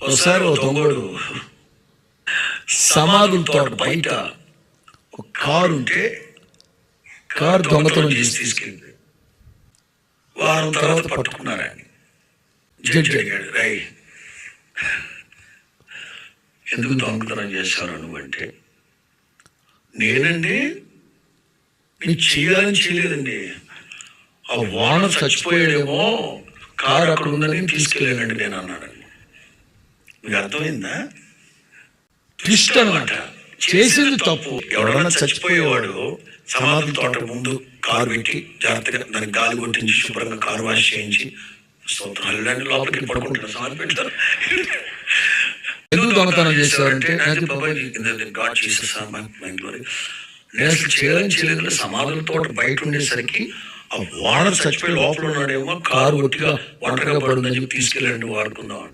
ఒకసారి ఓ దొంగోడు సమాధుల తోట బయట ఒక కారు ఉంటే కారు దొంగతనం చేసి తీసుకెళ్ళి వారం తర్వాత పట్టుకున్నారు. ఆయన జడ్జి అడిగాడు, రై ఎందుకు దొంగతనం చేశారు నువ్వంటే, నేనండి నేను చేయాలని చేయలేదండి, ఆ ఓనర్ చచ్చిపోయాడేమో కారు అక్కడ ఉందని తీసుకెళ్ళానండి నేను అన్నాడు. మీకు అర్థమైందా? ట్విస్ట్ అనమాట. చేసింది తప్పు. ఎవడన్నా చచ్చిపోయేవాడు సమాధి తోట ముందు కారు పెట్టి జాగ్రత్తగా దానికి గాలి కొట్టించి శుభ్రంగా కారు వాష్ చేయించి స్తోత్రాలు లోపలికి పడుకుంటారు, సమాధి పెడతారు. ఎందుకు దొంగతనం చేశారంటే గాడ్ జీసస్ నేను అసలు చేయాలని చేయలేదు. సమాధుల తోట బయట ఉండేసరికి ఆ ఓనర్ చచ్చిపోయి లోపల ఉన్నాడేమో, కారు ఒట్టిగా ఒంటరిగా పడుందని చెప్పి తీసుకెళ్ళండి వాడుకుందాం.